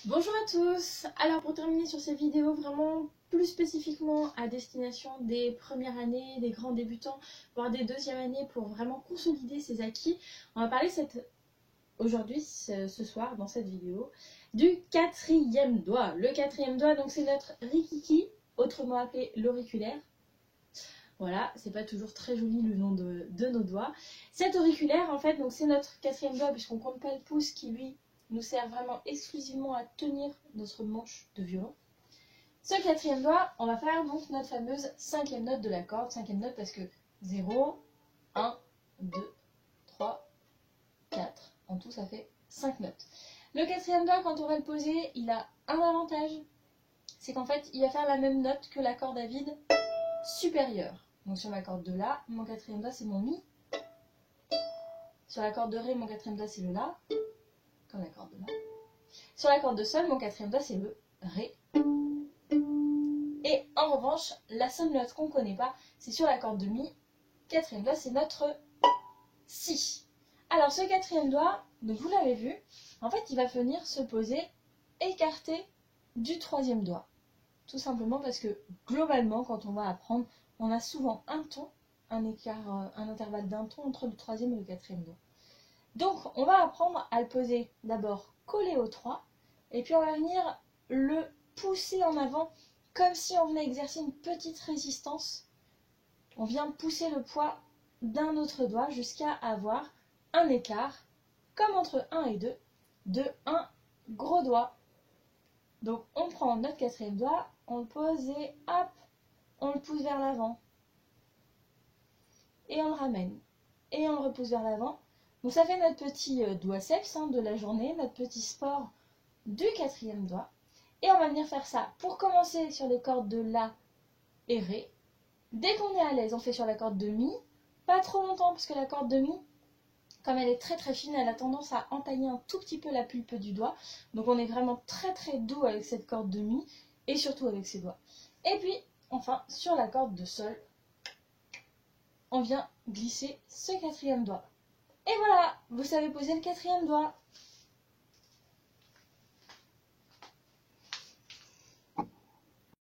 Bonjour à tous. Alors pour terminer sur cette vidéo vraiment plus spécifiquement à destination des premières années, des grands débutants, voire des deuxièmes années pour vraiment consolider ses acquis, on va parler aujourd'hui, ce soir, dans cette vidéo, du quatrième doigt. Le quatrième doigt, donc c'est notre rikiki, autrement appelé l'auriculaire. Voilà, c'est pas toujours très joli le nom de nos doigts. Cet auriculaire, en fait, donc c'est notre quatrième doigt puisqu'on compte pas le pouce qui lui nous sert vraiment exclusivement à tenir notre manche de violon. Ce quatrième doigt, on va faire donc notre fameuse cinquième note de la corde. Cinquième note parce que 0, 1, 2, 3, 4. En tout, ça fait 5 notes. Le quatrième doigt, quand on va le poser, il a un avantage. C'est qu'en fait, il va faire la même note que la corde à vide supérieure. Donc sur ma corde de La, mon quatrième doigt c'est mon Mi. Sur la corde de Ré, mon quatrième doigt c'est le La, comme la corde de La. Sur la corde de Sol, mon quatrième doigt c'est le Ré. Et en revanche, la seule note qu'on ne connaît pas, c'est sur la corde de Mi. Quatrième doigt c'est notre Si. Alors ce quatrième doigt, donc vous l'avez vu, en fait il va venir se poser écarté du troisième doigt. Tout simplement parce que globalement, quand on va apprendre, on a souvent un ton, un intervalle d'un ton entre le troisième et le quatrième doigt. Donc, on va apprendre à le poser d'abord collé au 3, et puis on va venir le pousser en avant, comme si on venait exercer une petite résistance. On vient pousser le poids d'un autre doigt jusqu'à avoir un écart, comme entre 1 et 2, de un gros doigt. Donc on prend notre quatrième doigt, on le pose et hop, on le pousse vers l'avant. Et on le ramène. Et on le repousse vers l'avant. Donc ça fait notre petit doigt sexe de la journée, notre petit sport du quatrième doigt. Et on va venir faire ça pour commencer sur les cordes de La et Ré. Dès qu'on est à l'aise, on fait sur la corde de Mi. Pas trop longtemps parce que la corde de Mi, comme elle est très très fine, elle a tendance à entailler un tout petit peu la pulpe du doigt. Donc on est vraiment très très doux avec cette corde de Mi et surtout avec ses doigts. Et puis enfin sur la corde de Sol, on vient glisser ce quatrième doigt. Et voilà, vous savez poser le quatrième doigt.